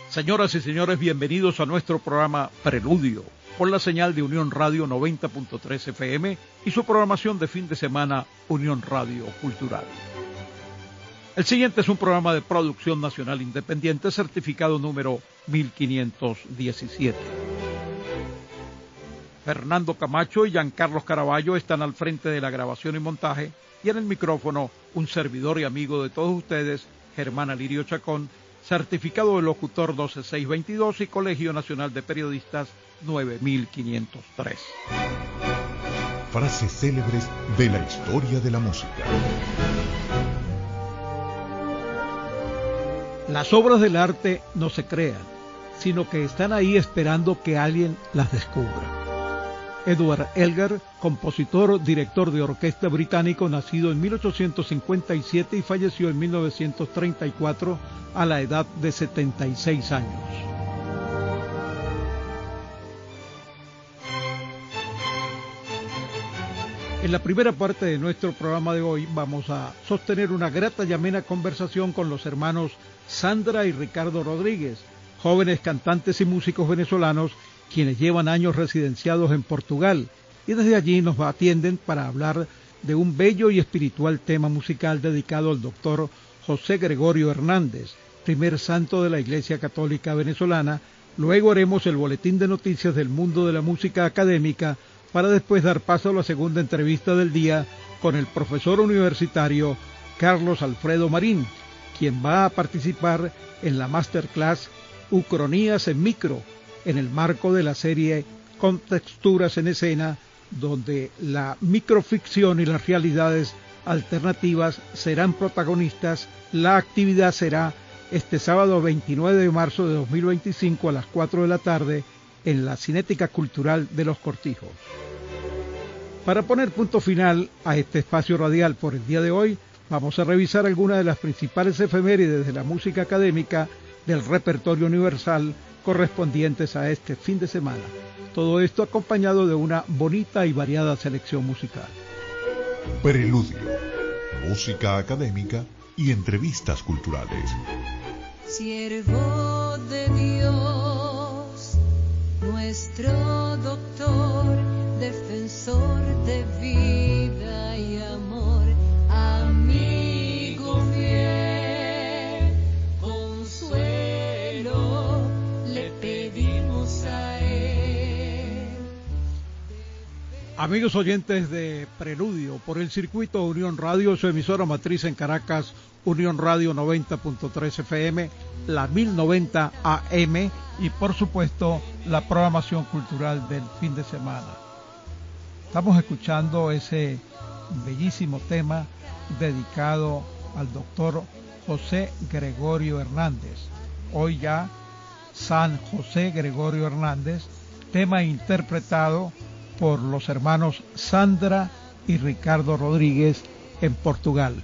Señoras y señores, bienvenidos a nuestro programa Preludio, por la señal de Unión Radio 90.3 FM y su programación de fin de semana Unión Radio Cultural. El siguiente es un programa de producción nacional independiente, certificado número 1517. Fernando Camacho y Giancarlos Caraballo están al frente de la grabación y montaje, y en el micrófono un servidor y amigo de todos ustedes, Germán Alirio Chacón, certificado de locutor 12622 y Colegio Nacional de Periodistas 9503. Frases célebres de la historia de la música. Las obras del arte no se crean, sino que están ahí esperando que alguien las descubra. Edward Elgar, compositor, director de orquesta británico, nacido en 1857 y falleció en 1934 a la edad de 76 años. En la primera parte de nuestro programa de hoy vamos a sostener una grata y amena conversación con los hermanos Sandra y Ricardo Rodríguez, jóvenes cantantes y músicos venezolanos quienes llevan años residenciados en Portugal y desde allí nos atienden para hablar de un bello y espiritual tema musical dedicado al doctor José Gregorio Hernández, primer santo de la Iglesia Católica Venezolana. Luego haremos el boletín de noticias del mundo de la música académica para después dar paso a la segunda entrevista del día con el profesor universitario Carlos Alfredo Marín, quien va a participar en la masterclass Ucronías en Micro, en el marco de la serie Con Texturas en Escena, donde la microficción y las realidades alternativas serán protagonistas. La actividad será este sábado 29 de marzo de 2025 a las 4 de la tarde en la Cinética Cultural de Los Cortijos. Para poner punto final a este espacio radial por el día de hoy, vamos a revisar algunas de las principales efemérides de la música académica del repertorio universal correspondientes a este fin de semana. Todo esto acompañado de una bonita y variada selección musical. Preludio, música académica y entrevistas culturales. Siervo de Dios, nuestro doctor, defensor de vida y amor, amigo fiel, consuelo, le pedimos a él. Amigos oyentes de Preludio, por el circuito Unión Radio, su emisora matriz en Caracas, Unión Radio 90.3 FM, la 1090 AM y por supuesto la programación cultural del fin de semana. Estamos escuchando ese bellísimo tema dedicado al doctor José Gregorio Hernández, hoy ya San José Gregorio Hernández, tema interpretado por los hermanos Sandra y Ricardo Rodríguez en Portugal.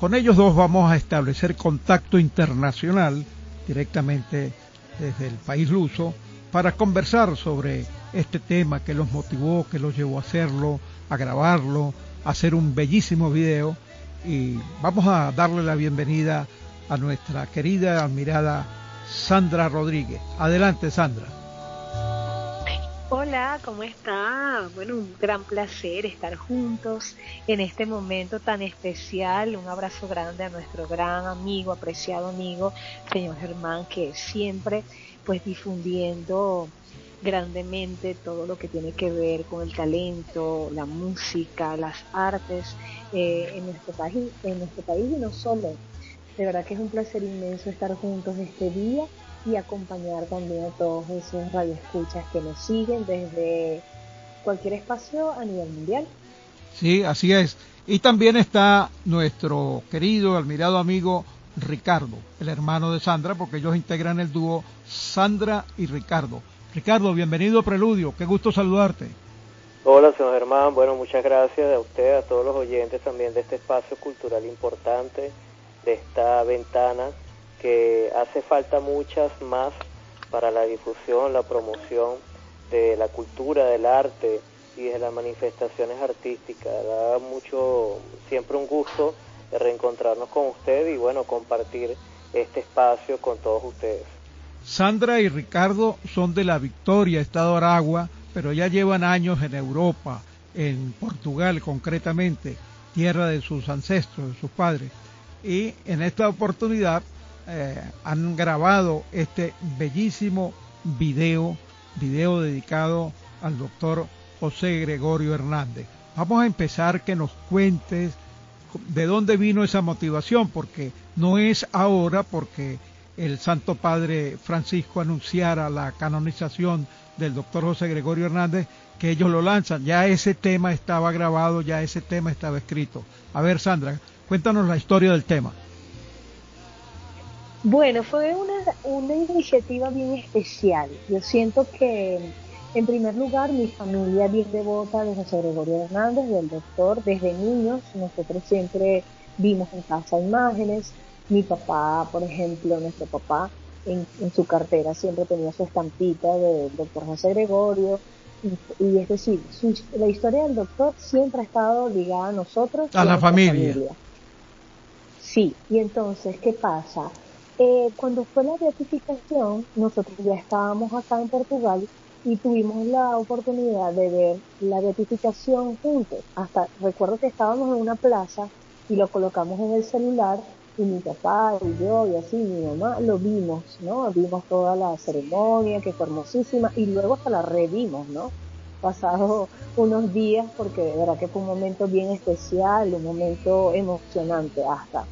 Con ellos dos vamos a establecer contacto internacional directamente desde el país luso para conversar sobre este tema que los motivó, que los llevó a hacerlo, a grabarlo, a hacer un bellísimo video. Y vamos a darle la bienvenida a nuestra querida, admirada Sandra Rodríguez. Adelante, Sandra. Hola, ¿cómo está? Bueno, un gran placer estar juntos en este momento tan especial. Un abrazo grande a nuestro gran amigo, apreciado amigo, señor Germán, que siempre pues difundiendo grandemente todo lo que tiene que ver con el talento, la música, las artes en nuestro país y no solo. De verdad que es un placer inmenso estar juntos este día y acompañar también a todos esos radioescuchas que nos siguen desde cualquier espacio a nivel mundial. Sí, así es. Y también está nuestro querido, admirado amigo Ricardo, el hermano de Sandra, porque ellos integran el dúo Sandra y Ricardo. Ricardo, bienvenido a Preludio, qué gusto saludarte. Hola, señor Germán, bueno, muchas gracias a usted, a todos los oyentes también de este espacio cultural importante, de esta ventana que hace falta muchas más para la difusión, la promoción de la cultura, del arte y de las manifestaciones artísticas. Da mucho, siempre un gusto de reencontrarnos con usted y bueno, compartir este espacio con todos ustedes. Sandra y Ricardo son de La Victoria, estado Aragua, pero ya llevan años en Europa, en Portugal concretamente, tierra de sus ancestros, de sus padres. Y en esta oportunidad han grabado este bellísimo video dedicado al doctor José Gregorio Hernández. Vamos a empezar que nos cuentes de dónde vino esa motivación, porque no es ahora porque el Santo Padre Francisco anunciara la canonización del doctor José Gregorio Hernández que ellos lo lanzan. Ya ese tema estaba grabado, ya ese tema estaba escrito. A ver, Sandra, cuéntanos la historia del tema. Bueno, fue una iniciativa bien especial. Yo siento que, en primer lugar, mi familia bien devota de José Gregorio Hernández, del doctor, desde niños, nosotros siempre vimos en casa imágenes. Mi papá, por ejemplo, nuestro papá, en su cartera siempre tenía su estampita del doctor José Gregorio. Y es decir, la historia del doctor siempre ha estado ligada a nosotros. A la familia. Sí, y entonces, ¿qué pasa? Cuando fue la beatificación, nosotros ya estábamos acá en Portugal y tuvimos la oportunidad de ver la beatificación juntos. Hasta recuerdo que estábamos en una plaza y lo colocamos en el celular y mi papá y yo y así mi mamá lo vimos, ¿no? Vimos toda la ceremonia que fue hermosísima y luego hasta la revimos, ¿no? Pasado unos días porque de verdad que fue un momento bien especial, un momento emocionante hasta.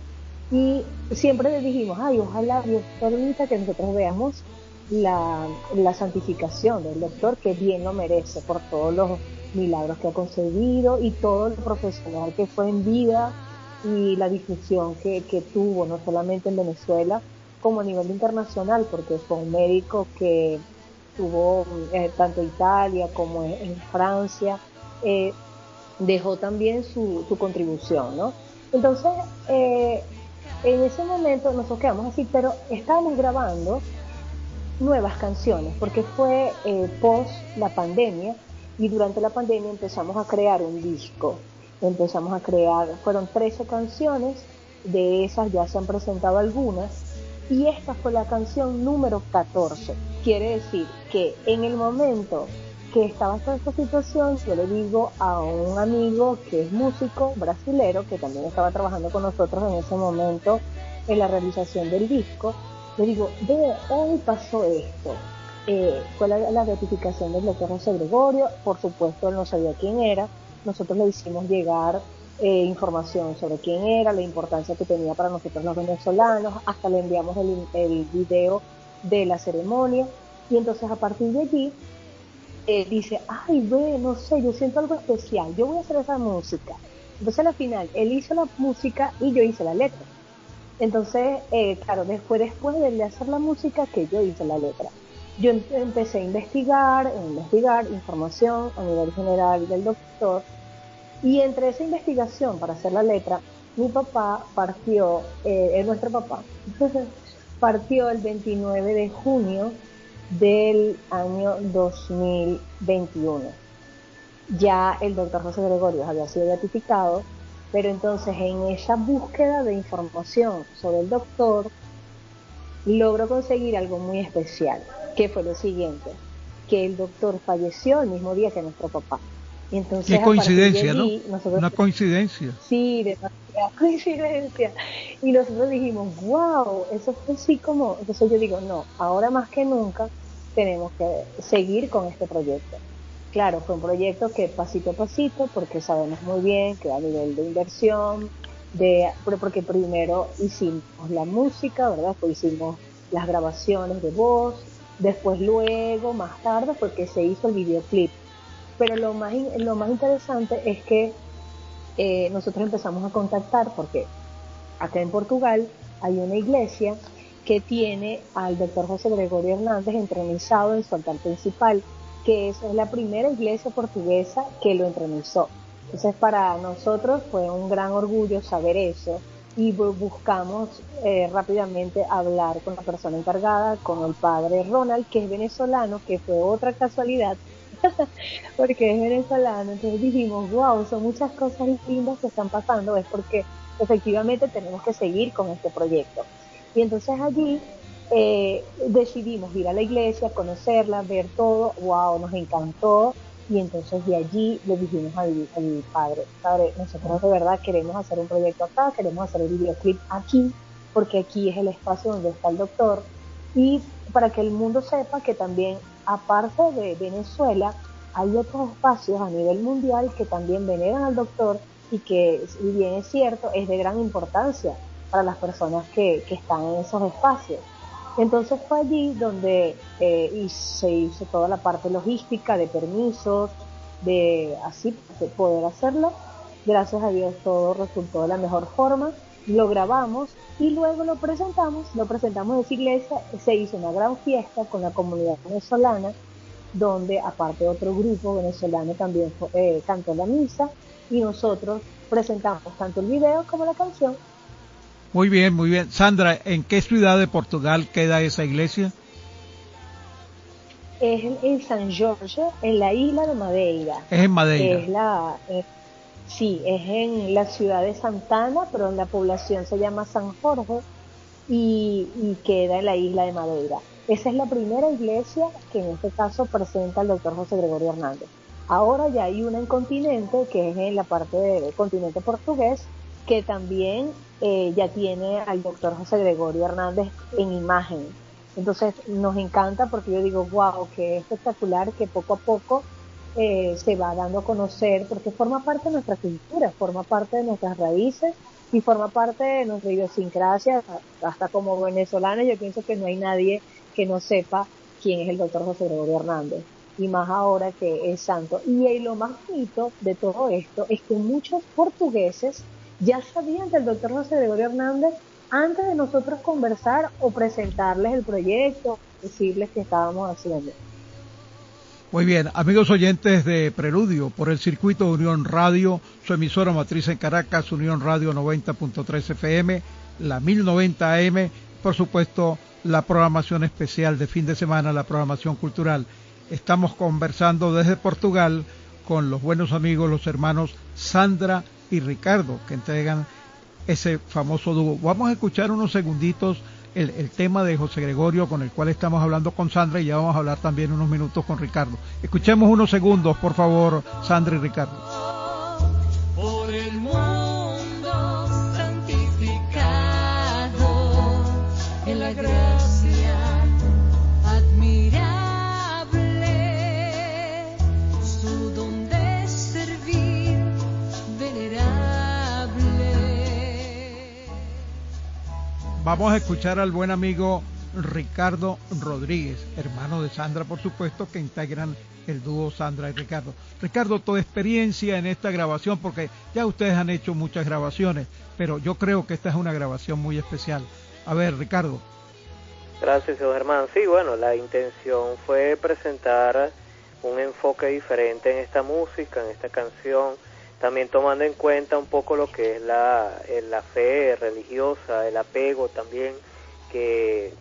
Y siempre le dijimos, ay, ojalá Dios permita que nosotros veamos la santificación del doctor, que bien lo merece por todos los milagros que ha conseguido y todo el profesional que fue en vida y la difusión que tuvo, no solamente en Venezuela, como a nivel internacional, porque fue un médico que tuvo tanto en Italia como en Francia, dejó también su contribución, ¿no? Entonces, en ese momento nosotros quedamos así, pero estábamos grabando nuevas canciones, porque fue post la pandemia, y durante la pandemia empezamos a crear un disco. Fueron 13 canciones, de esas ya se han presentado algunas, y esta fue la canción número 14. Quiere decir que en el momento que estaba toda esta situación, yo le digo a un amigo que es músico brasilero, que también estaba trabajando con nosotros en ese momento en la realización del disco, le digo, hoy pasó esto. Fue la beatificación del doctor José Gregorio, por supuesto él no sabía quién era, nosotros le hicimos llegar información sobre quién era, la importancia que tenía para nosotros los venezolanos, hasta le enviamos el video de la ceremonia, y entonces a partir de allí dice, ay, no sé, yo siento algo especial, yo voy a hacer esa música. Entonces al final él hizo la música y yo hice la letra. Entonces, claro, después de hacer la música que yo hice la letra. Yo empecé a investigar información a nivel general del doctor, y entre esa investigación para hacer la letra, mi papá partió, nuestro papá, partió el 29 de junio del año 2021. Ya el doctor José Gregorio había sido beatificado, pero entonces en esa búsqueda de información sobre el doctor, logró conseguir algo muy especial, que fue lo siguiente, que el doctor falleció el mismo día que nuestro papá. Y entonces, qué coincidencia, allí, ¿no? Nosotros, una coincidencia. Sí, demasiada coincidencia. Y nosotros dijimos, wow, eso fue así como... Entonces yo digo, no, ahora más que nunca tenemos que seguir con este proyecto. Claro, fue un proyecto que pasito a pasito, porque sabemos muy bien que a nivel de inversión, porque primero hicimos la música, ¿verdad? Después hicimos las grabaciones de voz, después luego, más tarde, fue que se hizo el videoclip. Pero lo más interesante es que nosotros empezamos a contactar, porque acá en Portugal hay una iglesia que tiene al doctor José Gregorio Hernández entronizado en su altar principal, que es la primera iglesia portuguesa que lo entronizó. Entonces para nosotros fue un gran orgullo saber eso, y buscamos rápidamente hablar con la persona encargada, con el padre Ronald, que es venezolano, que fue otra casualidad, porque es venezolano. Entonces dijimos, wow, son muchas cosas lindas que están pasando, es porque efectivamente tenemos que seguir con este proyecto. Y entonces allí decidimos ir a la iglesia, conocerla, ver todo, wow, nos encantó. Y entonces de allí le dijimos al padre, nosotros de verdad queremos hacer un proyecto acá, queremos hacer el videoclip aquí, porque aquí es el espacio donde está el doctor, y para que el mundo sepa que también, aparte de Venezuela, hay otros espacios a nivel mundial que también veneran al doctor y que, si bien es cierto, es de gran importancia para las personas que están en esos espacios. Entonces fue allí donde se hizo toda la parte logística de permisos, de así de poder hacerlo. Gracias a Dios todo resultó de la mejor forma. Lo grabamos y luego lo presentamos en esa iglesia. Se hizo una gran fiesta con la comunidad venezolana, donde aparte otro grupo venezolano también cantó la misa, y nosotros presentamos tanto el video como la canción. Muy bien, muy bien. Sandra, ¿en qué ciudad de Portugal queda esa iglesia? Es en San Jorge, en la isla de Madeira. Es en Madeira. Sí, es en la ciudad de Santana, pero en la población se llama San Jorge, y queda en la isla de Madeira. Esa es la primera iglesia que en este caso presenta al doctor José Gregorio Hernández. Ahora ya hay una en continente, que es en la parte del continente portugués, que también ya tiene al doctor José Gregorio Hernández en imagen. Entonces nos encanta, porque yo digo, wow, qué espectacular que poco a poco se va dando a conocer, porque forma parte de nuestra cultura, forma parte de nuestras raíces y forma parte de nuestra idiosincrasia. Hasta como venezolana yo pienso que no hay nadie que no sepa quién es el doctor José Gregorio Hernández, y más ahora que es santo. Y lo más bonito de todo esto es que muchos portugueses ya sabían del doctor José Gregorio Hernández antes de nosotros conversar o presentarles el proyecto, decirles que estábamos haciendo. Muy bien, amigos oyentes de Preludio, por el circuito de Unión Radio, su emisora matriz en Caracas, Unión Radio 90.3 FM, la 1090 AM, por supuesto, la programación especial de fin de semana, la programación cultural. Estamos conversando desde Portugal con los buenos amigos, los hermanos Sandra y Ricardo, que entregan ese famoso dúo. Vamos a escuchar unos segunditos el tema de José Gregorio, con el cual estamos hablando con Sandra, y ya vamos a hablar también unos minutos con Ricardo. Escuchemos unos segundos, por favor, Sandra y Ricardo. Por el mundo santificado en la gracia admirable, su don de servir venerable. Vamos a escuchar al buen amigo Ricardo Rodríguez, hermano de Sandra, por supuesto, que integran el dúo Sandra y Ricardo. Ricardo, tu experiencia en esta grabación, porque ya ustedes han hecho muchas grabaciones, pero yo creo que esta es una grabación muy especial. A ver, Ricardo. Gracias, Germán. Sí, bueno, la intención fue presentar un enfoque diferente en esta música, en esta canción, también tomando en cuenta un poco lo que es la fe religiosa, el apego también que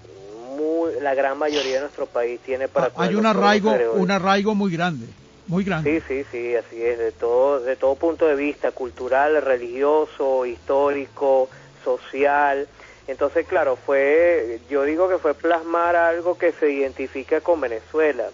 la gran mayoría de nuestro país tiene para con hay un arraigo muy grande, muy grande. Sí, así es, de todo punto de vista, cultural, religioso, histórico, social. Entonces, claro, yo digo que fue plasmar algo que se identifica con Venezuela,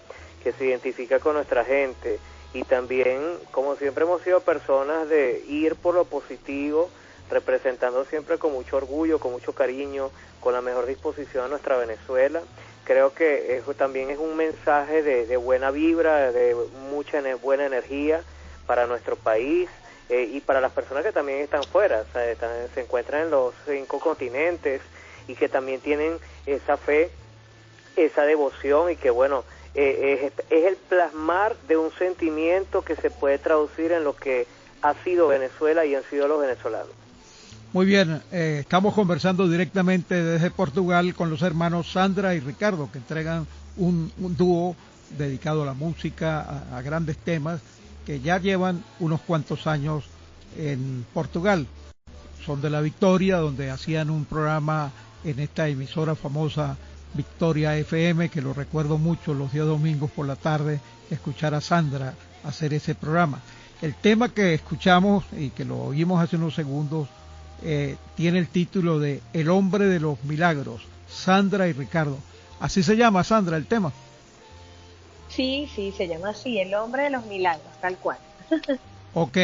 que se identifica con nuestra gente, y también, como siempre hemos sido personas de ir por lo positivo, representando siempre con mucho orgullo, con mucho cariño, con la mejor disposición a nuestra Venezuela. Creo que eso también es un mensaje de buena vibra, de mucha buena energía para nuestro país, y para las personas que también están fuera, o sea, se encuentran en los 5 continentes, y que también tienen esa fe, esa devoción, y que bueno, es el plasmar de un sentimiento que se puede traducir en lo que ha sido Venezuela y han sido los venezolanos. Muy bien, estamos conversando directamente desde Portugal con los hermanos Sandra y Ricardo, que entregan un dúo dedicado a la música, a grandes temas, que ya llevan unos cuantos años en Portugal. Son de La Victoria, donde hacían un programa en esta emisora famosa Victoria FM, que lo recuerdo mucho los días domingos por la tarde, escuchar a Sandra hacer ese programa. El tema que escuchamos y que lo oímos hace unos segundos tiene el título de El hombre de los milagros, Sandra y Ricardo. Así se llama, Sandra, el tema. Sí, sí, se llama así, El hombre de los milagros, tal cual. Ok,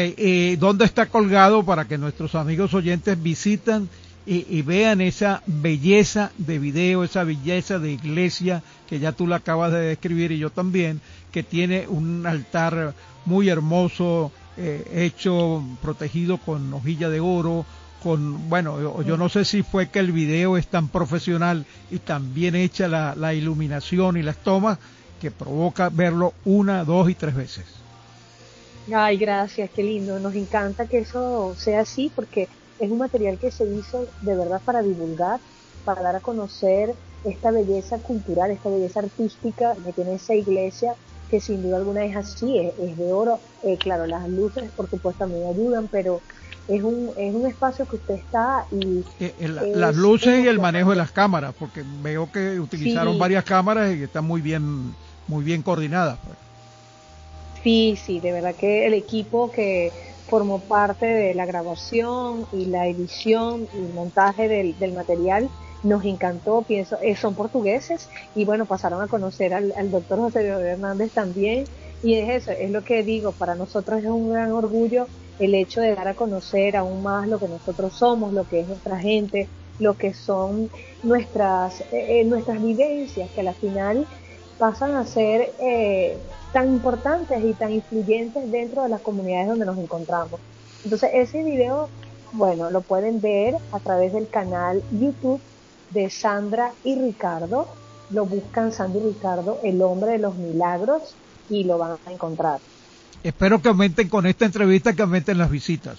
¿dónde está colgado para que nuestros amigos oyentes visitan y vean esa belleza de video, esa belleza de iglesia que ya tú la acabas de describir y yo también, que tiene un altar muy hermoso, hecho, protegido con hojilla de oro, bueno, yo no sé si fue que el video es tan profesional y tan bien hecha la iluminación y las tomas que provoca verlo 1, 2 y 3 veces. Ay, gracias, qué lindo. Nos encanta que eso sea así porque es un material que se hizo de verdad para divulgar, para dar a conocer esta belleza cultural, esta belleza artística que tiene esa iglesia, que sin duda alguna es así, es de oro. Claro, las luces por supuesto también ayudan, pero es un espacio que usted está y... las luces y el manejo de las cámaras, porque veo que utilizaron varias cámaras y están muy bien coordinadas, pues. Sí, sí, de verdad que el equipo que formó parte de la grabación y la edición y montaje del material nos encantó, pienso, son portugueses y bueno, pasaron a conocer al doctor José Gregorio Hernández también, y es eso, es lo que digo, para nosotros es un gran orgullo el hecho de dar a conocer aún más lo que nosotros somos, lo que es nuestra gente, lo que son nuestras vivencias, que al final pasan a ser tan importantes y tan influyentes dentro de las comunidades donde nos encontramos. Entonces ese video, bueno, lo pueden ver a través del canal YouTube de Sandra y Ricardo, lo buscan Sandra y Ricardo, El hombre de los milagros, y lo van a encontrar. Espero que aumenten con esta entrevista, que aumenten las visitas.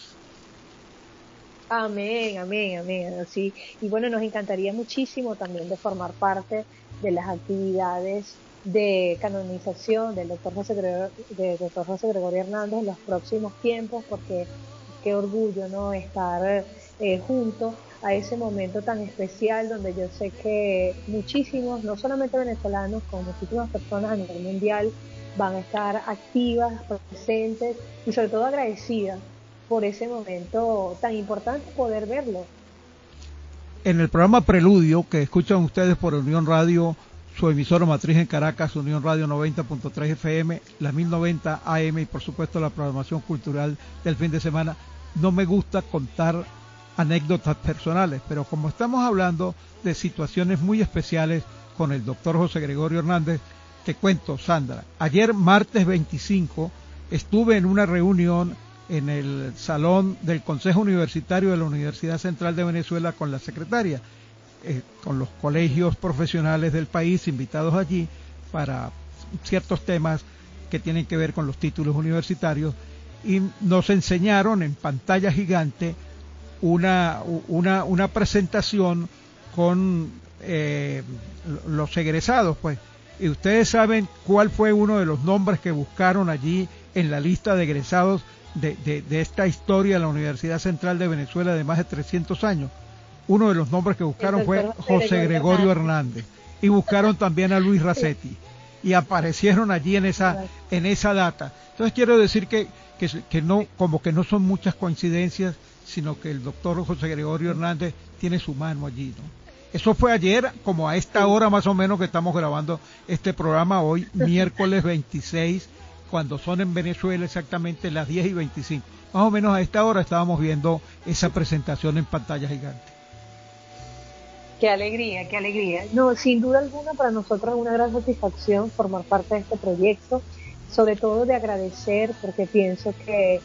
Amén, amén, amén, así. Y bueno, nos encantaría muchísimo también de formar parte de las actividades de canonización del doctor José Gregorio Hernández en los próximos tiempos, porque qué orgullo, ¿no?, estar junto a ese momento tan especial donde yo sé que muchísimos, no solamente venezolanos, con muchísimas personas a nivel mundial van a estar activas, presentes y sobre todo agradecidas por ese momento tan importante, poder verlo. En el programa Preludio, que escuchan ustedes por Unión Radio, su emisora matriz en Caracas, Unión Radio 90.3 FM, la 1090 AM y por supuesto la programación cultural del fin de semana, no me gusta contar anécdotas personales, pero como estamos hablando de situaciones muy especiales con el doctor José Gregorio Hernández, te cuento, Sandra, ayer martes 25 estuve en una reunión en el salón del Consejo Universitario de la Universidad Central de Venezuela con la secretaria, con los colegios profesionales del país invitados allí para ciertos temas que tienen que ver con los títulos universitarios, y nos enseñaron en pantalla gigante una presentación con los egresados, pues. Y ustedes saben cuál fue uno de los nombres que buscaron allí en la lista de egresados de esta historia de la Universidad Central de Venezuela de más de 300 años. Uno de los nombres que buscaron fue José Gregorio Hernández, y buscaron también a Luis Racetti, y aparecieron allí en esa data. Entonces quiero decir que no, como que no son muchas coincidencias, sino que el doctor José Gregorio Hernández tiene su mano allí, ¿no? Eso fue ayer, como a esta hora más o menos que estamos grabando este programa, hoy miércoles 26, cuando son en Venezuela exactamente las 10:25. Más o menos a esta hora estábamos viendo esa presentación en pantalla gigante. Qué alegría, qué alegría. No, sin duda alguna para nosotros es una gran satisfacción formar parte de este proyecto, sobre todo de agradecer, porque pienso que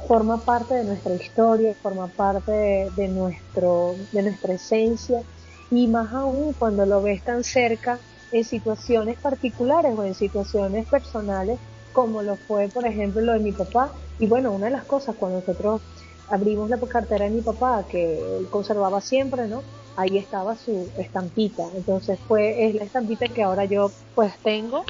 forma parte de nuestra historia, forma parte de nuestra esencia, y más aún cuando lo ves tan cerca en situaciones particulares o en situaciones personales, como lo fue por ejemplo lo de mi papá. Y bueno, una de las cosas, cuando nosotros abrimos la cartera de mi papá, que él conservaba siempre, ¿no?, ahí estaba su estampita. Entonces es la estampita que ahora yo pues tengo,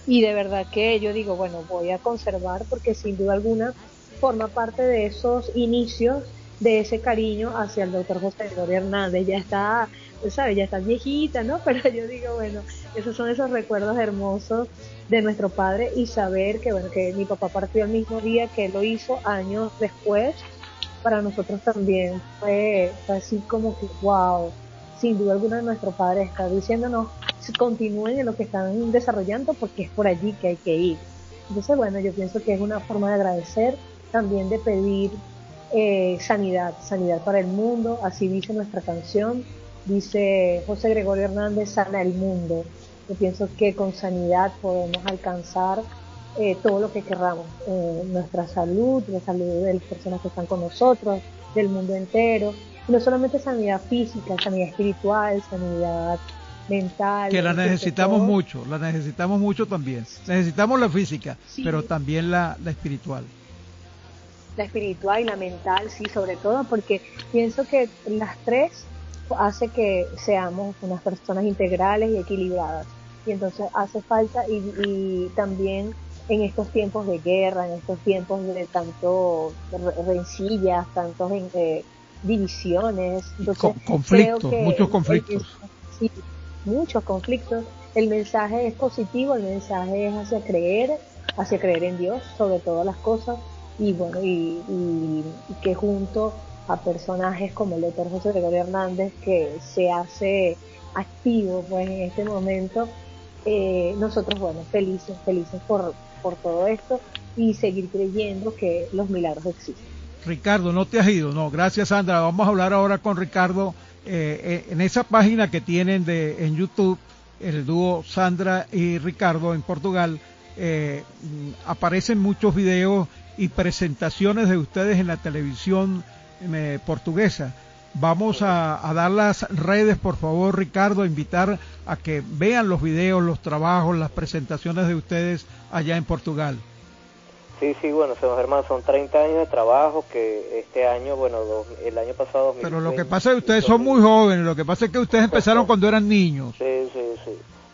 y de verdad que yo digo, bueno, voy a conservar, porque sin duda alguna forma parte de esos inicios, de ese cariño hacia el doctor José Gregorio Hernández. Ya está, ¿sabes?, ya está viejita, ¿no? Pero yo digo, bueno, esos son esos recuerdos hermosos de nuestro padre, y saber que, bueno, que mi papá partió el mismo día que él lo hizo, años después, para nosotros también fue así como que wow, sin duda alguna nuestro Padre está diciéndonos continúen en lo que están desarrollando porque es por allí que hay que ir. Entonces bueno, yo pienso que es una forma de agradecer, también de pedir sanidad para el mundo, así dice nuestra canción, dice José Gregorio Hernández, sana el mundo. Yo pienso que con sanidad podemos alcanzar todo lo que querramos, nuestra salud, la salud de las personas que están con nosotros, del mundo entero, y no solamente sanidad física, sanidad espiritual, sanidad mental. Que la necesitamos mucho también. Necesitamos la física, sí, pero también la espiritual. La espiritual y la mental, sí, sobre todo, porque pienso que las tres hace que seamos unas personas integrales y equilibradas. Y entonces hace falta, y también en estos tiempos de guerra, en estos tiempos de tanto rencillas, tantos divisiones, entonces conflictos, muchos conflictos. Sí, muchos conflictos. El mensaje es positivo, el mensaje es hacia creer en Dios sobre todas las cosas, y bueno, y que junto a personajes como el doctor José Gregorio Hernández, que se hace activo pues en este momento, nosotros bueno, felices por todo esto y seguir creyendo que los milagros existen. Ricardo, no te has ido, no, gracias Sandra. Vamos a hablar ahora con Ricardo. En esa página que tienen en YouTube, el dúo Sandra y Ricardo en Portugal, aparecen muchos videos y presentaciones de ustedes en la televisión portuguesa. Vamos a dar las redes, por favor, Ricardo, a invitar a que vean los videos, los trabajos, las presentaciones de ustedes allá en Portugal. Sí, bueno, Germán, son 30 años de trabajo que este año, bueno, el año pasado... 2020, pero lo que pasa es que ustedes son muy jóvenes, lo que pasa es que ustedes empezaron cuando eran niños. Sí.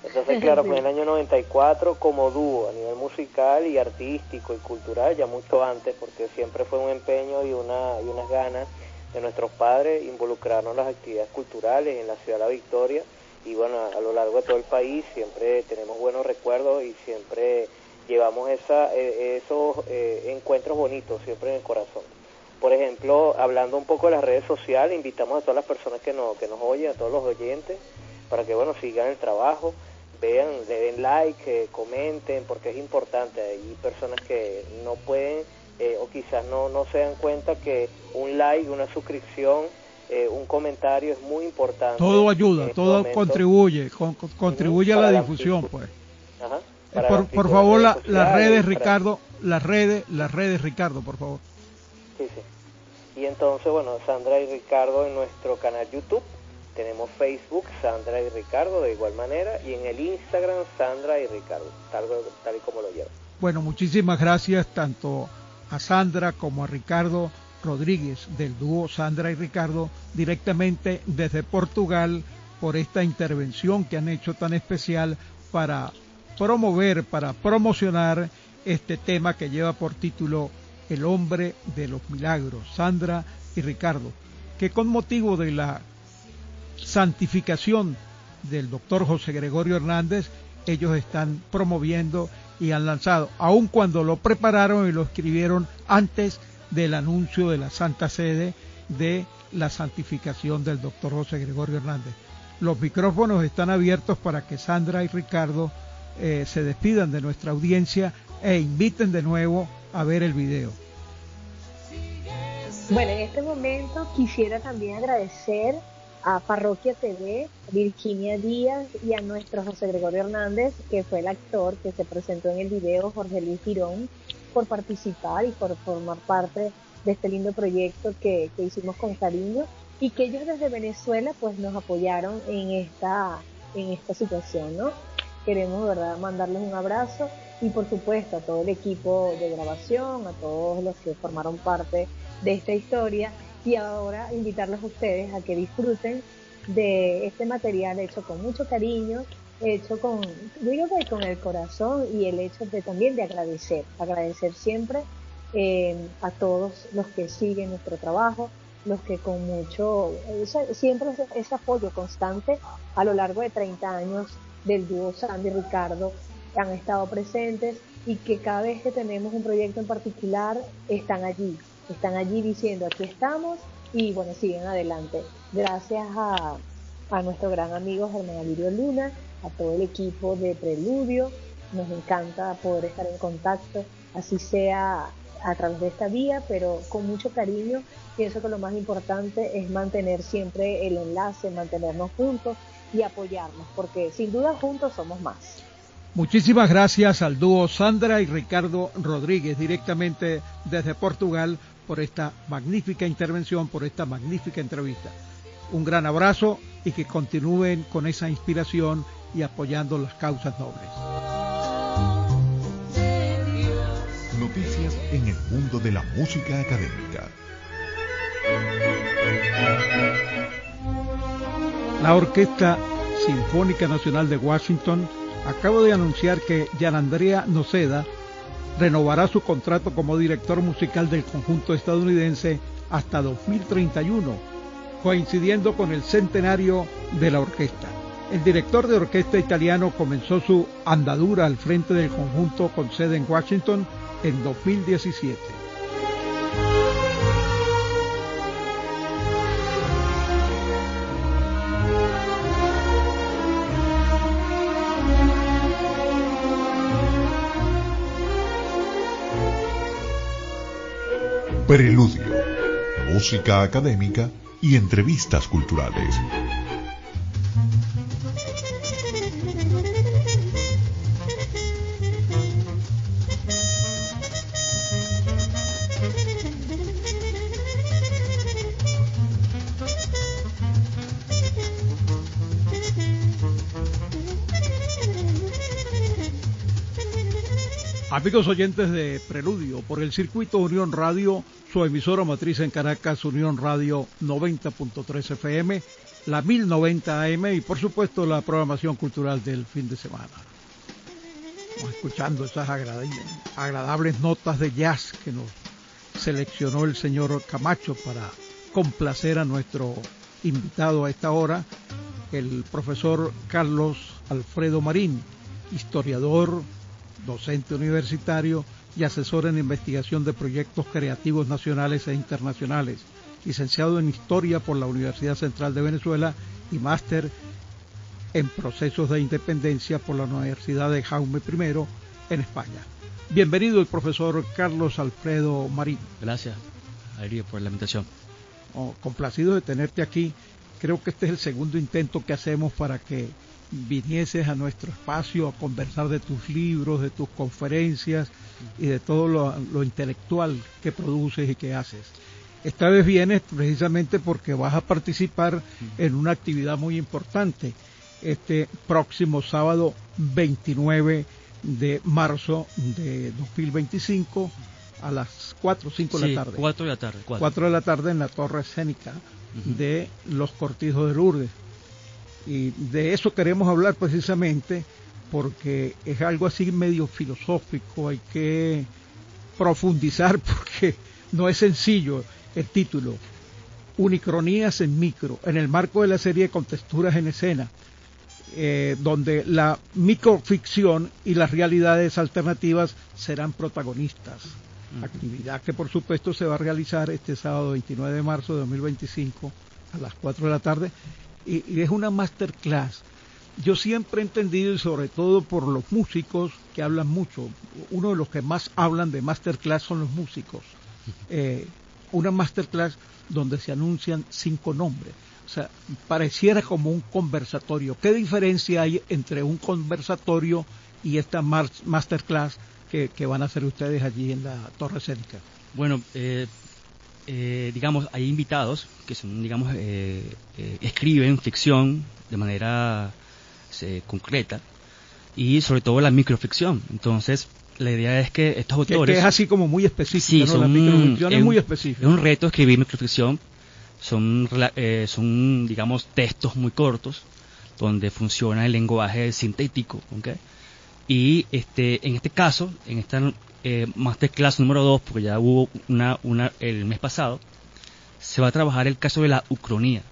Entonces, claro, fue en el año 94 como dúo, a nivel musical y artístico y cultural, ya mucho antes, porque siempre fue un empeño y unas ganas de nuestros padres involucrarnos en las actividades culturales en la ciudad de La Victoria, y bueno, a lo largo de todo el país siempre tenemos buenos recuerdos y siempre llevamos esos encuentros bonitos siempre en el corazón. Por ejemplo, hablando un poco de las redes sociales, invitamos a todas las personas que nos oyen, a todos los oyentes, para que bueno, sigan el trabajo, vean, le den like, comenten, porque es importante. Hay personas que no pueden o quizás no se dan cuenta que un like, una suscripción, un comentario es muy importante. Todo ayuda, todo contribuye a la difusión, pues. Ajá. Por favor, las redes, Ricardo, las redes, Ricardo, por favor. Sí. Y entonces, bueno, Sandra y Ricardo en nuestro canal YouTube, tenemos Facebook, Sandra y Ricardo, de igual manera, y en el Instagram, Sandra y Ricardo, tal y como lo llevan. Bueno, muchísimas gracias tanto a Sandra como a Ricardo Rodríguez, del dúo Sandra y Ricardo, directamente desde Portugal, por esta intervención que han hecho tan especial para promocionar este tema que lleva por título El hombre de los milagros, Sandra y Ricardo, que con motivo de la santificación del doctor José Gregorio Hernández, ellos están promoviendo y han lanzado, aun cuando lo prepararon y lo escribieron antes del anuncio de la Santa Sede de la santificación del doctor José Gregorio Hernández. Los micrófonos están abiertos para que Sandra y Ricardo se despidan de nuestra audiencia e inviten de nuevo a ver el video. Bueno, en este momento quisiera también agradecer a Parroquia TV, Virginia Díaz, y a nuestro José Gregorio Hernández, que fue el actor que se presentó en el video, Jorge Luis Girón, por participar y por formar parte de este lindo proyecto que hicimos con cariño, y que ellos desde Venezuela pues nos apoyaron en esta situación, ¿no? Queremos, ¿verdad?, mandarles un abrazo, y por supuesto a todo el equipo de grabación, a todos los que formaron parte de esta historia, y ahora invitarlos a ustedes a que disfruten de este material hecho con mucho cariño, hecho con el corazón, y el hecho de también de agradecer siempre a todos los que siguen nuestro trabajo, los que con mucho, siempre ese apoyo constante a lo largo de 30 años del dúo Sandy y Ricardo han estado presentes, y que cada vez que tenemos un proyecto en particular están allí están allí diciendo aquí estamos y bueno, siguen adelante. Gracias a nuestro gran amigo Germán Alirio Luna, a todo el equipo de Preludio. Nos encanta poder estar en contacto, así sea a través de esta vía, pero con mucho cariño. Pienso que lo más importante es mantener siempre el enlace, mantenernos juntos y apoyarnos, porque sin duda juntos somos más. Muchísimas gracias al dúo Sandra y Ricardo Rodríguez, directamente desde Portugal, por esta magnífica intervención, por esta magnífica entrevista. Un gran abrazo y que continúen con esa inspiración y apoyando las causas nobles. Noticias en el mundo de la música académica. La Orquesta Sinfónica Nacional de Washington acaba de anunciar que Gianandrea Noceda renovará su contrato como director musical del conjunto estadounidense hasta 2031, coincidiendo con el centenario de la orquesta. El director de orquesta italiano comenzó su andadura al frente del conjunto con sede en Washington en 2017. Preludio, música académica y entrevistas culturales. Amigos oyentes de Preludio, por el circuito Unión Radio, su emisora matriz en Caracas, Unión Radio 90.3 FM, la 1090 AM y por supuesto la programación cultural del fin de semana. Estamos escuchando esas agradables notas de jazz que nos seleccionó el señor Camacho para complacer a nuestro invitado a esta hora, el profesor Carlos Alfredo Marín, historiador, docente universitario y asesor en investigación de proyectos creativos nacionales e internacionales, licenciado en Historia por la Universidad Central de Venezuela y máster en Procesos de Independencia por la Universidad de Jaume I en España. Bienvenido el profesor Carlos Alfredo Marín. Gracias, Alirio, por la invitación. Complacido de tenerte aquí. Creo que este es el segundo intento que hacemos para que vinieses a nuestro espacio a conversar de tus libros, de tus conferencias y de todo lo intelectual que produces y que haces. Esta vez vienes precisamente porque vas a participar en una actividad muy importante este próximo sábado 29 de marzo de 2025 a las 4 o 5 de la tarde. 4 de la tarde. 4 de la tarde en la torre escénica de los Cortijos de Lourdes. Y de eso queremos hablar precisamente porque es algo así medio filosófico, hay que profundizar porque no es sencillo el título. Unicronías en micro, en el marco de la serie Con texturas en escena, donde la microficción y las realidades alternativas serán protagonistas. Actividad que por supuesto se va a realizar este sábado 29 de marzo de 2025 a las 4 de la tarde. Y es una masterclass. Yo siempre he entendido, y sobre todo por los músicos que hablan mucho, uno de los que más hablan de masterclass son los músicos. Una masterclass donde se anuncian 5 nombres. O sea, pareciera como un conversatorio. ¿Qué diferencia hay entre un conversatorio y esta masterclass que van a hacer ustedes allí en la torre escénica? Bueno, digamos, hay invitados que son, digamos, escriben ficción de manera concreta y sobre todo la microficción. Entonces, la idea es que estos autores... Que es así como muy específico, sí, ¿no? La microficción es muy específica. Es un reto escribir microficción. Son, digamos, textos muy cortos donde funciona el lenguaje sintético, ¿okay? Y en este caso, en esta masterclass número 2, porque ya hubo una el mes pasado, se va a trabajar el caso de la ucronía.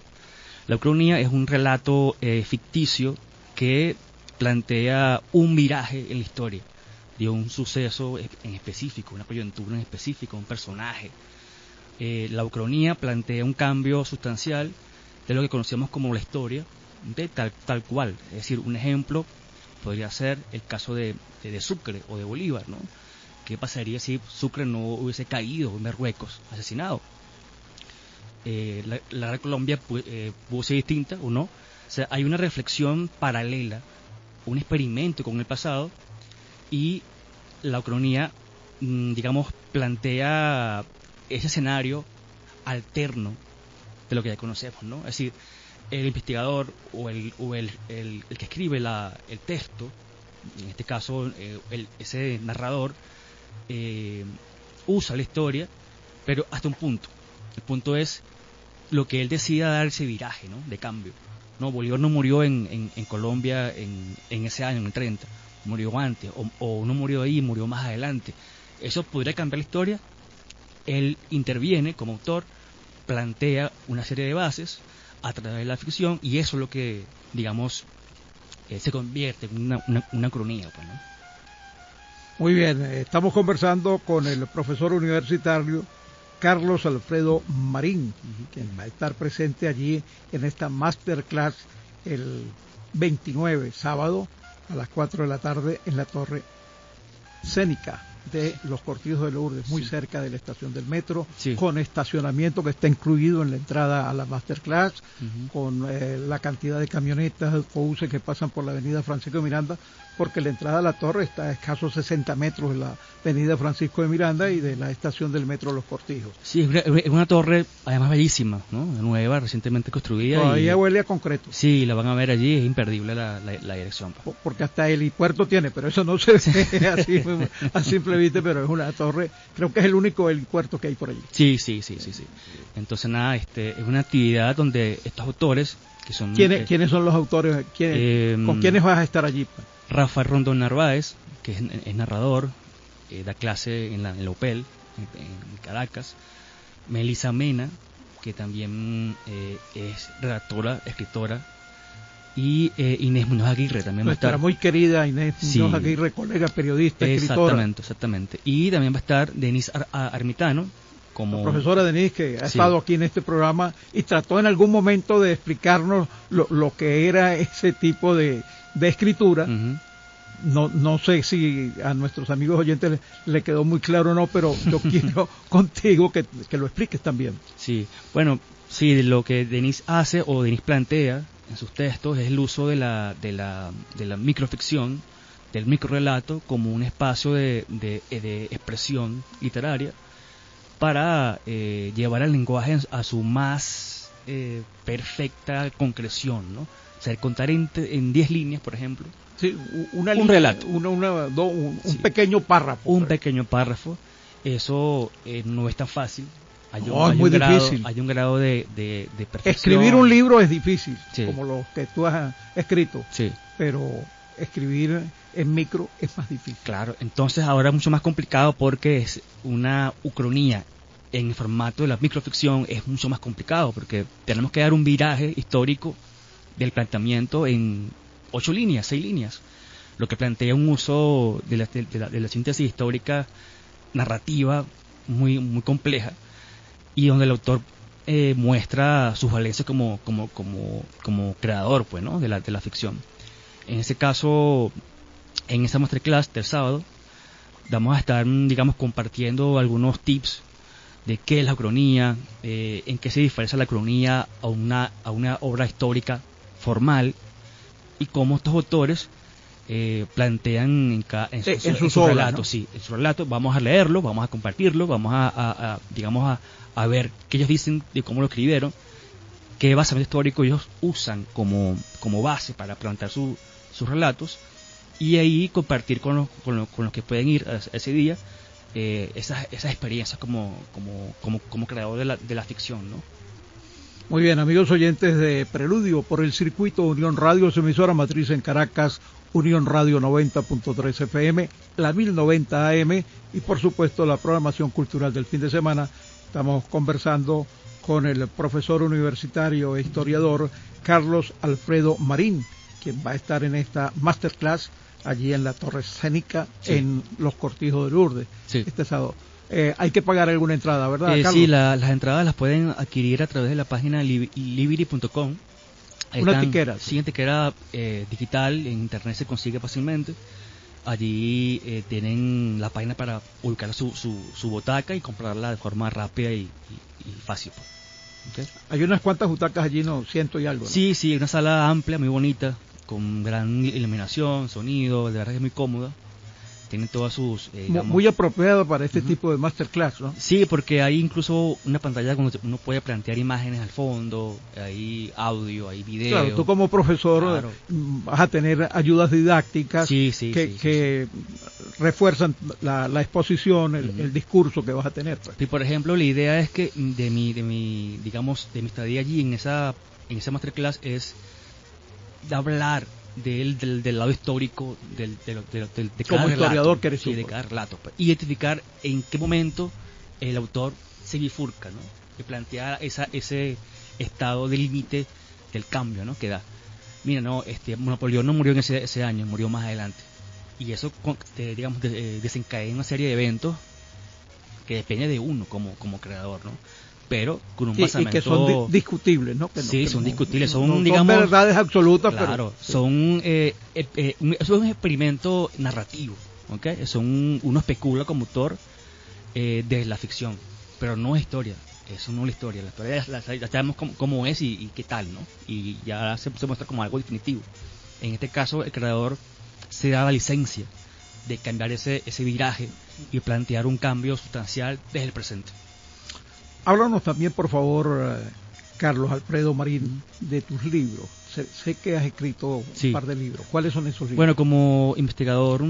La ucronía es un relato ficticio que plantea un viraje en la historia de un suceso en específico, una coyuntura en específico, un personaje. la ucronía plantea un cambio sustancial de lo que conocemos como la historia, de tal cual. Es decir, un ejemplo podría ser el caso de Sucre o de Bolívar, ¿no? ¿Qué pasaría si Sucre no hubiese caído en Marruecos, asesinado? La Gran Colombia pudo ser distinta o no. O sea, hay una reflexión paralela, un experimento con el pasado, y la ucronía, digamos, plantea ese escenario alterno de lo que ya conocemos, ¿no? Es decir, el investigador o el que escribe el texto, en este caso ese narrador, usa la historia, pero hasta un punto. El punto es lo que él decida dar ese viraje, ¿no? De cambio. No, Bolívar no murió en Colombia en ese año, en el 30, murió antes, o no murió ahí, murió más adelante. Eso podría cambiar la historia. Él interviene como autor, plantea una serie de bases a través de la ficción, y eso es lo que, digamos, se convierte en una cronía, pues, ¿no? Muy bien, estamos conversando con el profesor universitario Carlos Alfredo Marín, quien va a estar presente allí en esta masterclass el 29, sábado, a las 4 de la tarde en la Torre Cénica de los Cortijos de Lourdes, muy cerca de la estación del metro, con estacionamiento que está incluido en la entrada a la masterclass, con la cantidad de camionetas, autobuses que pasan por la avenida Francisco de Miranda, porque la entrada a la torre está a escasos 60 metros de la avenida Francisco de Miranda y de la estación del metro Los Cortijos. Sí, es una torre además bellísima, ¿no? Nueva, recientemente construida. Todavía huele a concreto. Sí, la van a ver allí, es imperdible la dirección. Porque hasta helipuerto tiene, pero eso no se ve así a simple vista, pero es una torre, creo que es el único helipuerto que hay por allí. Sí. Entonces nada, es una actividad donde estos autores, que son... ¿Quiénes son los autores? ¿Con quiénes vas a estar allí? Rafael Rondón Narváez, que es narrador, da clase en la UPEL, en Caracas. Melissa Mena, que también es redactora, escritora. Y Inés Muñoz Aguirre también va a estar. Nuestra muy querida Inés Muñoz Aguirre, colega, periodista, escritora. Exactamente. Y también va a estar Denise Armitano, como la profesora Denise, que ha estado aquí en este programa y trató en algún momento de explicarnos lo que era ese tipo de escritura. No sé si a nuestros amigos oyentes le quedó muy claro o no, pero yo quiero contigo que lo expliques también. Sí, bueno, sí, lo que Denise hace o Denise plantea en sus textos es el uso de la microficción, del microrelato, como un espacio de expresión literaria para llevar el lenguaje a su más perfecta concreción, ¿no? O sea, contar en 10 líneas, por ejemplo, sí, un relato, un pequeño párrafo. Un pequeño párrafo, eso no es tan fácil. Es muy difícil. Hay un grado de perfección. Escribir un libro es difícil, como los que tú has escrito, pero escribir en micro es más difícil. Claro, entonces ahora es mucho más complicado porque es una ucronía en el formato de la microficción, es mucho más complicado porque tenemos que dar un viraje histórico del planteamiento en 8 líneas, 6 líneas, lo que plantea un uso de la síntesis histórica narrativa muy compleja, y donde el autor muestra sus valencias como creador, pues, ¿no? de la ficción. En ese caso, en esa masterclass del sábado, vamos a estar, digamos, compartiendo algunos tips de qué es la ucronía, en qué se diferencia la ucronía a una obra histórica formal, y cómo estos autores plantean en sus relatos, ¿no? Sí, en sus relatos. Vamos a leerlo, vamos a compartirlo, vamos a ver qué ellos dicen de cómo lo escribieron, qué basamento histórico ellos usan como base para plantear sus relatos, y ahí compartir con los que pueden ir a ese día esas experiencias como creador de la ficción, ¿no? Muy bien, amigos oyentes de Preludio por el circuito Unión Radio, su emisora matriz en Caracas, Unión Radio 90.3 FM, la 1090 AM, y por supuesto la programación cultural del fin de semana. Estamos conversando con el profesor universitario e historiador Carlos Alfredo Marín, quien va a estar en esta masterclass allí en la Torre Cénica, en Los Cortijos de Lourdes, este sábado. hay que pagar alguna entrada, ¿verdad, Carlos? Sí, las entradas las pueden adquirir a través de la página libiri.com. Una tiquera. Sí, en tiquera digital, en internet se consigue fácilmente. Allí tienen la página para ubicar su butaca y comprarla de forma rápida y fácil. ¿Okay? Hay unas cuantas butacas allí, no, ciento y algo, ¿no? Sí, sí, una sala amplia, muy bonita, con gran iluminación, sonido, de verdad que es muy cómoda. Tienen todas sus... muy apropiado para este tipo de masterclass, ¿no? Sí, porque hay incluso una pantalla donde uno puede plantear imágenes al fondo, hay audio, hay video. Claro, tú como profesor Claro. Vas a tener ayudas didácticas que refuerzan la exposición, el discurso que vas a tener. Pues. Y por ejemplo, la idea es que de mi estadía allí en esa masterclass es de hablar del lado histórico de como cada historiador relato, que eres tú, de cada relato, pues. Identificar en qué momento el autor se bifurca, ¿no? Que plantea ese estado de límite del cambio, ¿no? Que da. Mira, no, Napoleón no murió en ese año, murió más adelante. Y eso, desencadena una serie de eventos que depende de uno como creador, ¿no? Pero con un basamento... Y que son discutibles, ¿no? Son discutibles, son, no digamos... son verdades absolutas, claro, pero... es un experimento narrativo, ¿ok? Uno especula como autor de la ficción, pero no es historia, eso no es la historia ya sabemos cómo es y qué tal, ¿no? Y ya se muestra como algo definitivo. En este caso, el creador se da la licencia de cambiar ese viraje y plantear un cambio sustancial desde el presente. Háblanos también, por favor, Carlos Alfredo Marín, de tus libros. Sé que has escrito un par de libros. ¿Cuáles son esos libros? Bueno, como investigador,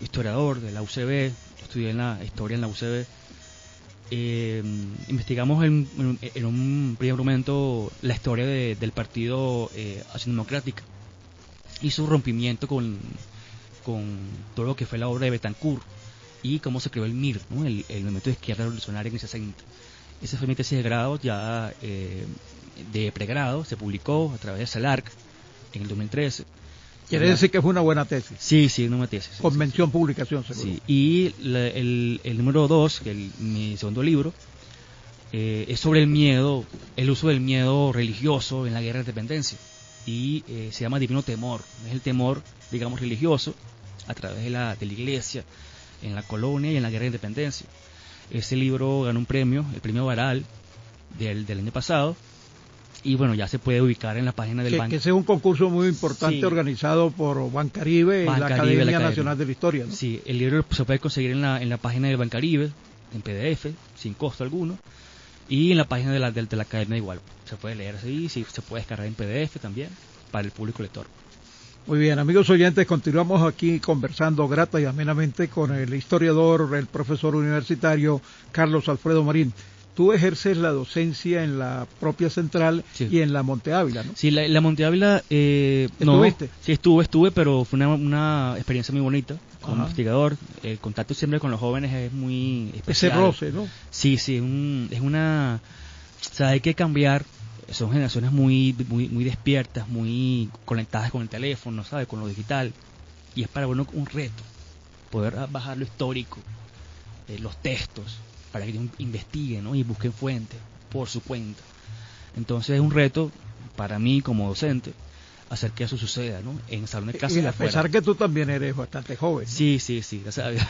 historiador de la UCB, estudié en la historia en la UCB, investigamos en un primer momento la historia del Partido Acción Democrática y su rompimiento con todo lo que fue la obra de Betancourt y cómo se creó el MIR, ¿no? el Movimiento de Izquierda Revolucionaria en el 60. Ese fue mi tesis de grado, ya de pregrado, se publicó a través de CELARC en el 2013. Quiere decir que fue una buena tesis. Sí, una buena tesis. Con mención publicación, seguro. Sí. Y el número 2, mi segundo libro, es sobre el miedo, el uso del miedo religioso en la guerra de independencia. Y se llama Divino Temor. Es el temor, digamos, religioso a través de la iglesia en la colonia y en la guerra de independencia. Ese libro ganó un premio, el premio Baral del año pasado, y bueno, ya se puede ubicar en la página del Banco. Que ese es un concurso muy importante organizado por Bancaribe y la Academia Nacional de la Historia, ¿no? Sí, el libro se puede conseguir en la página del Bancaribe, en PDF, sin costo alguno, y en la página de la Academia igual. Se puede leer así, sí, se puede descargar en PDF también, para el público lector. Muy bien, amigos oyentes, continuamos aquí conversando grata y amenamente con el historiador, el profesor universitario Carlos Alfredo Marín. Tú ejerces la docencia en la propia central y en la Monte Ávila, ¿no? Sí, la Monte Ávila... ¿Estuviste? Sí, estuve, pero fue una experiencia muy bonita como investigador. El contacto siempre con los jóvenes es muy especial. Ese roce, ¿no? Sí, es una... O sea, hay que cambiar. Son generaciones muy despiertas, muy conectadas con el teléfono, ¿sabes? Con lo digital. Y es para uno un reto poder bajar lo histórico, los textos, para que ellos investiguen, ¿no? Y busquen fuentes por su cuenta. Entonces es un reto para mí como docente hacer que eso suceda, ¿no? En salones de clase y a afuera. pesar que tú también eres bastante joven, ¿no? Sí. Gracias a Dios.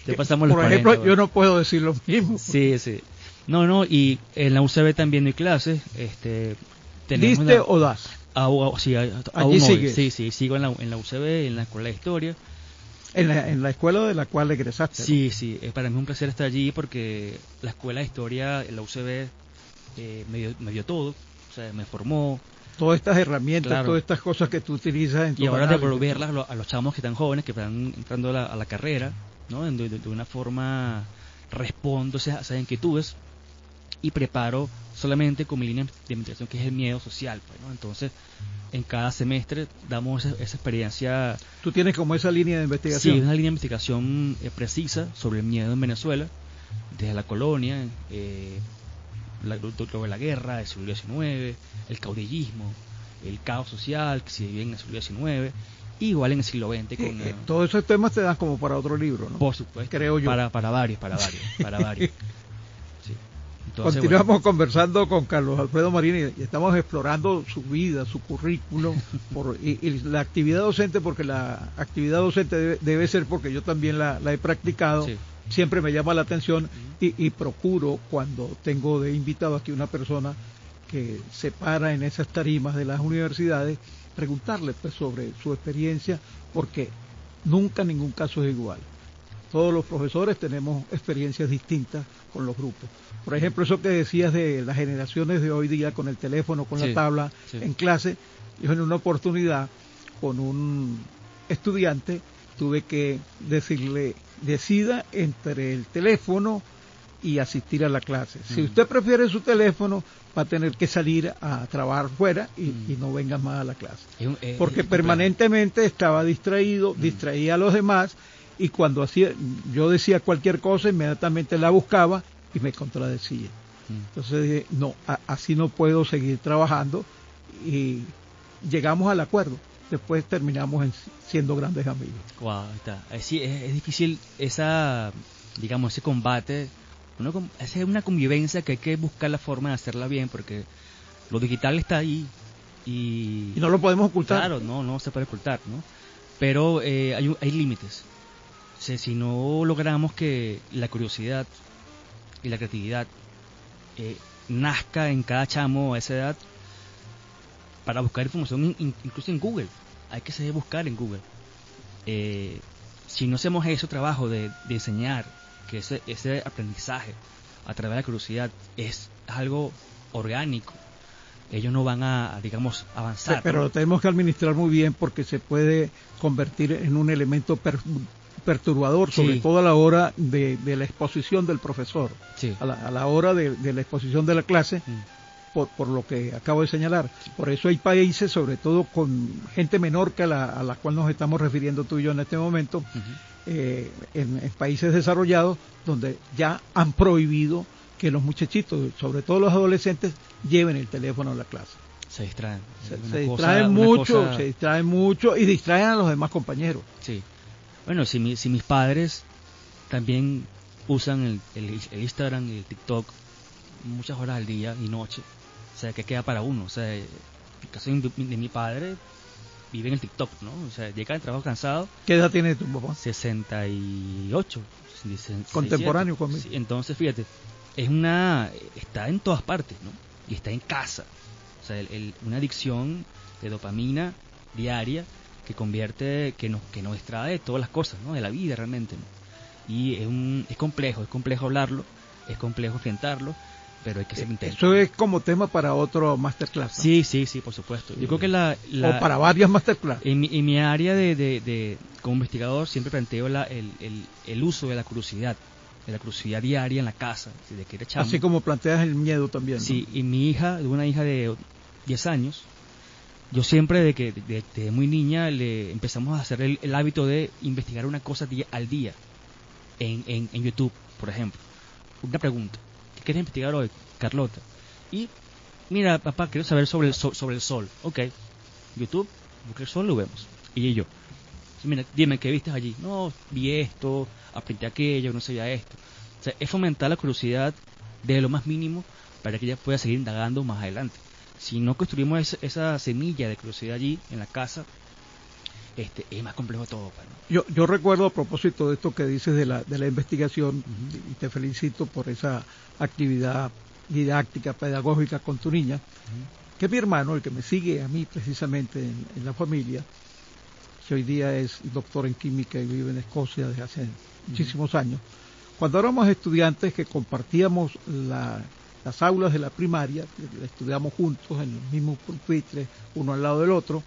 Ya pasamos los 40. Por ejemplo, yo no puedo decir lo mismo. Sí. No, y en la UCB también doy clases. ¿Diste o das? Sí, allí sigues. Sí, sigo en la UCB, en la Escuela de Historia. En la escuela de la cual egresaste, ¿no? Sí, para mí es un placer estar allí porque la Escuela de Historia, en la UCB, me dio todo, o sea, me formó. Todas estas herramientas, todas estas cosas que tú utilizas en tu y ahora análisis, devolverlas a los chavos que están jóvenes, que están entrando a la carrera, ¿no? De una forma respondo a esas inquietudes y preparo solamente con mi línea de investigación, que es el miedo social, pues, ¿no? Entonces, en cada semestre damos esa experiencia. ¿Tú tienes como esa línea de investigación? Sí, una línea de investigación precisa sobre el miedo en Venezuela, desde la colonia, luego la guerra, el siglo XIX, el caudillismo, el caos social que se vive en el siglo XIX, igual en el siglo XX. Con, todos esos temas te dan como para otro libro, ¿no? Por supuesto. Creo yo. Para varios. Sí. Entonces, continuamos conversando con Carlos Alfredo Marín y estamos explorando su vida, su currículum y la actividad docente, porque la actividad docente debe ser, porque yo también la he practicado. Sí. Siempre me llama la atención y procuro, cuando tengo de invitado aquí una persona que se para en esas tarimas de las universidades, preguntarle pues sobre su experiencia, porque nunca ningún caso es igual. Todos los profesores tenemos experiencias distintas con los grupos. Por ejemplo, eso que decías de las generaciones de hoy día con el teléfono, con la tabla en clase, yo en una oportunidad con un estudiante tuve que decirle: decida entre el teléfono y asistir a la clase. Si usted prefiere su teléfono, va a tener que salir a trabajar fuera y no venga más a la clase. Porque permanentemente estaba distraído, distraía a los demás, y cuando yo decía cualquier cosa, inmediatamente la buscaba y me contradecía. Entonces dije, no, así no puedo seguir trabajando, y llegamos al acuerdo. Después terminamos siendo grandes amigos. Wow, está. Sí, es difícil ese combate. Es una convivencia que hay que buscar la forma de hacerla bien, porque lo digital está ahí y no lo podemos ocultar. Claro, no se puede ocultar, ¿no? Pero hay límites. O sea, si no logramos que la curiosidad y la creatividad nazca en cada chamo a esa edad, para buscar información incluso en Google, hay que saber buscar en Google. Si no hacemos ese trabajo de enseñar que ese aprendizaje a través de la curiosidad es algo orgánico, ellos no van a avanzar. Pero lo tenemos que administrar muy bien, porque se puede convertir en un elemento perturbador, sobre todo a la hora de la exposición del profesor, a la hora de la exposición de la clase, por lo que acabo de señalar. Por eso hay países, sobre todo con gente menor que a la cual nos estamos refiriendo tú y yo en este momento, en países desarrollados, donde ya han prohibido que los muchachitos, sobre todo los adolescentes, lleven el teléfono a la clase. Se distraen. Se distraen mucho y distraen a los demás compañeros. Sí. Bueno, si mis padres también usan el Instagram y el TikTok muchas horas al día y noche, o sea, ¿qué queda para uno? O sea, el caso de mi padre vive en el TikTok, ¿no? O sea, llega del trabajo cansado. ¿Qué edad tiene tu papá? 68. Contemporáneo conmigo. Sí, entonces, fíjate, está en todas partes, ¿no? Y está en casa. O sea, una adicción de dopamina diaria que nos distrae de todas las cosas, ¿no? De la vida realmente, ¿no? Y es complejo hablarlo, es complejo enfrentarlo, pero hay que ser intenso. Eso es como tema para otro masterclass, ¿no? Sí, por supuesto. Yo creo que o para varias masterclass. En mi área como investigador siempre planteo el uso de la curiosidad diaria en la casa, de que chamo. Así como planteas el miedo también, ¿no? Sí, y una hija de 10 años, yo siempre desde muy niña le empezamos a hacer el hábito de investigar una cosa al día en YouTube, por ejemplo. Una pregunta: ¿qué quieres investigar hoy, Carlota? Y mira, papá, quiero saber sobre el sol. Ok, YouTube, busca el sol, lo vemos. Y yo, mira, dime, ¿qué viste allí? No, vi esto, aprendí aquello, no sabía esto. O sea, es fomentar la curiosidad desde lo más mínimo para que ella pueda seguir indagando más adelante. Si no construimos esa semilla de curiosidad allí en la casa, es más complejo todo. ¿No? Yo recuerdo, a propósito de esto que dices de la investigación, y te felicito por esa actividad didáctica, pedagógica con tu niña, que mi hermano, el que me sigue a mí precisamente en la familia, que hoy día es doctor en química y vive en Escocia desde hace muchísimos años, cuando éramos estudiantes que compartíamos las aulas de la primaria, estudiamos juntos en los mismos pupitres, uno al lado del otro,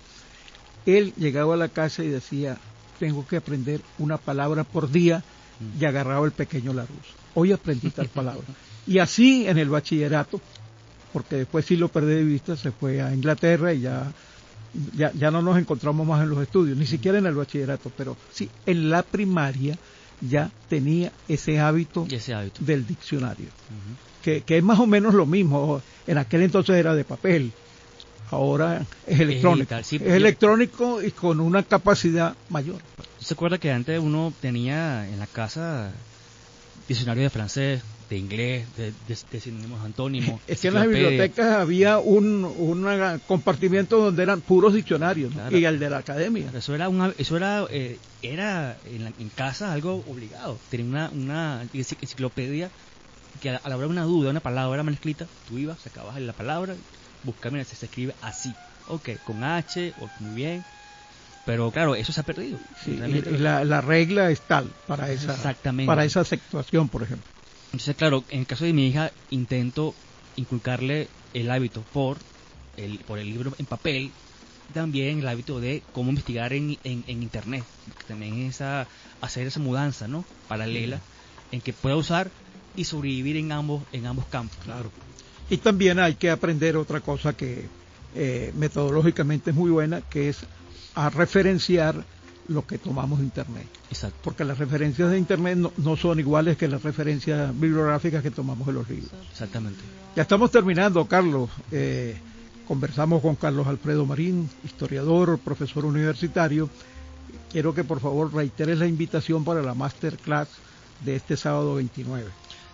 él llegaba a la casa y decía: tengo que aprender una palabra por día, y agarraba el pequeño Larousse. Hoy aprendí tal palabra. Y así en el bachillerato, porque después sí lo perdí de vista, se fue a Inglaterra y ya no nos encontramos más en los estudios, ni siquiera en el bachillerato, pero sí, en la primaria ya tenía ese hábito del diccionario, que es más o menos lo mismo. En aquel entonces era de papel, ahora es electrónico. digital, sí. Es electrónico y con una capacidad mayor. ¿Se acuerda que antes uno tenía en la casa diccionario de francés, de inglés, de sinónimos, antónimos? Es que en las bibliotecas había un compartimiento donde eran puros diccionarios, ¿no? Claro. Y el de la academia. Era en casa algo obligado. Tenía una enciclopedia que a la hora de una duda, una palabra mal escrita, tú ibas, sacabas la palabra, buscabas, mira, se escribe así, ok, con H, muy bien, pero claro, eso se ha perdido. Sí, y la regla es tal para esa, exactamente, para esa acentuación, por ejemplo. Entonces, claro, en el caso de mi hija, intento inculcarle el hábito por el libro en papel, también el hábito de cómo investigar en internet, también hacer esa mudanza, ¿no?, paralela, en que pueda usar y sobrevivir en ambos campos. Claro. Y también hay que aprender otra cosa que metodológicamente es muy buena, que es a referenciar lo que tomamos de internet. Exacto. Porque las referencias de internet no son iguales que las referencias bibliográficas que tomamos de los libros. Exactamente. Ya estamos terminando, Carlos. Conversamos con Carlos Alfredo Marín, historiador, profesor universitario. Quiero que por favor reiteres la invitación para la masterclass de este sábado 29.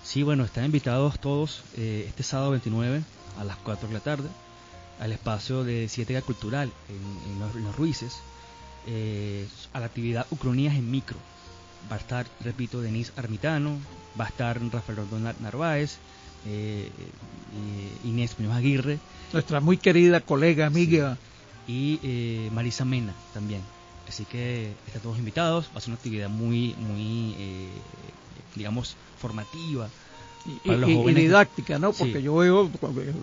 Sí, bueno, están invitados todos este sábado 29 a las 4 de la tarde al espacio de Ciétega Cultural en los Ruices, a la actividad Ucronías en Micro. Va a estar, repito, Denise Armitano, va a estar Rafael Rondón Narváez, Inés Muñoz Aguirre, nuestra muy querida colega, amiga, sí, y Marisa Mena también. Así que están todos invitados. Va a ser una actividad muy digamos, formativa para los jóvenes. Y didáctica, ¿no? Porque sí, yo veo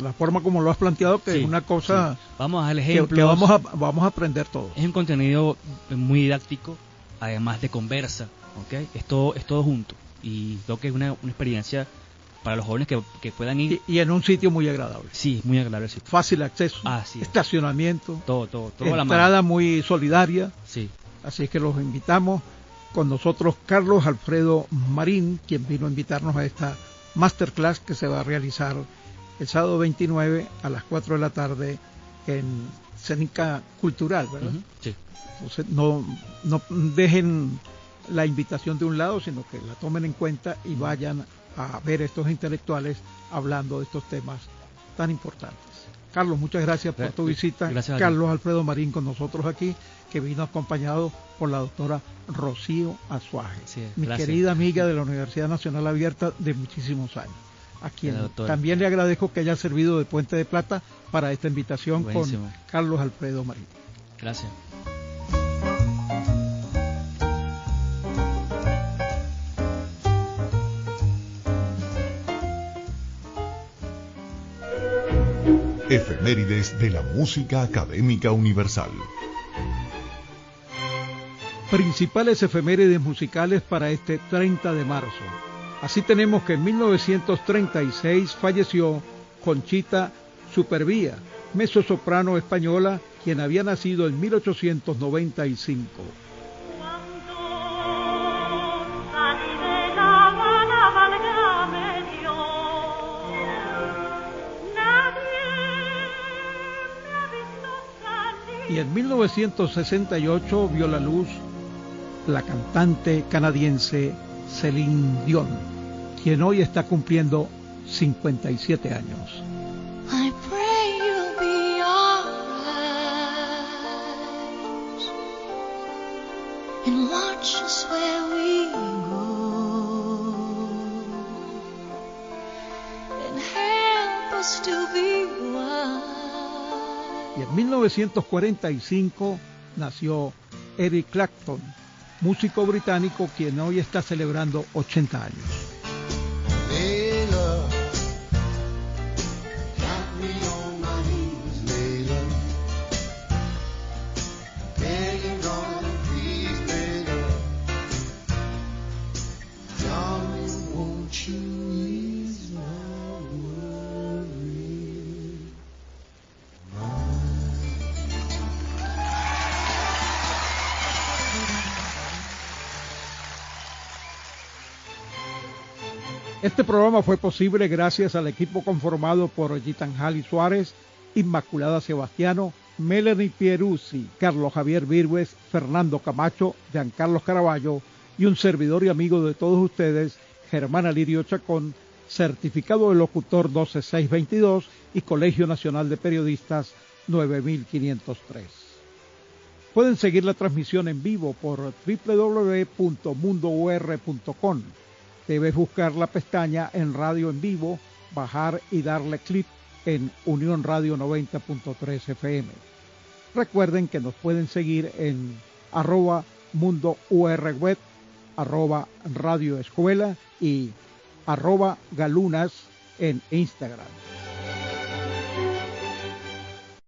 la forma como lo has planteado, que sí, es una cosa, sí, vamos a dar ejemplos, que vamos a aprender todo. Es un contenido muy didáctico, además de conversa, ¿ok? Es todo junto, y creo que es una experiencia para los jóvenes que puedan ir. Y en un sitio muy agradable. Sí, muy agradable el sitio. Fácil acceso, estacionamiento, todo entrada muy solidaria. Sí. Así que los invitamos. Con nosotros Carlos Alfredo Marín, quien vino a invitarnos a esta masterclass que se va a realizar el sábado 29 a las 4 de la tarde en Cénica Cultural, ¿verdad? Uh-huh, sí. Entonces no dejen la invitación de un lado, sino que la tomen en cuenta y vayan a ver estos intelectuales hablando de estos temas tan importantes. Carlos, muchas gracias por tu visita. Gracias. Carlos Alfredo Marín con nosotros aquí, que vino acompañado por la doctora Rocío Azuaje, sí, mi querida amiga de la Universidad Nacional Abierta de muchísimos años, a quien también le agradezco que haya servido de puente de plata para esta invitación. Buenísimo. Con Carlos Alfredo Marín. Gracias. Efemérides de la música académica universal. Principales efemérides musicales para este 30 de marzo. Así tenemos que en 1936 falleció Conchita Supervía, mezzosoprano española, quien había nacido en 1895. Y en 1968 vio la luz la cantante canadiense Celine Dion, quien hoy está cumpliendo 57 años. I pray you'll be alright and watch us where we go and help us to be wise. Y en 1945 nació Eric Clapton, músico británico quien hoy está celebrando 80 años. Este programa fue posible gracias al equipo conformado por Gitanjali Suárez Inmaculada Sebastiano, Melanie Pieruzzi, Carlos Javier Virgües, Fernando Camacho, Giancarlo Caraballo y un servidor y amigo de todos ustedes, Germán Alirio Chacón, certificado de locutor 12622 y Colegio Nacional de Periodistas 9503. Pueden seguir la transmisión en vivo por www.mundour.com. Debes buscar la pestaña en Radio en Vivo, bajar y darle clic en Unión Radio 90.3 FM. Recuerden que nos pueden seguir en @mundourweb, @radioescuela y @galunas en Instagram.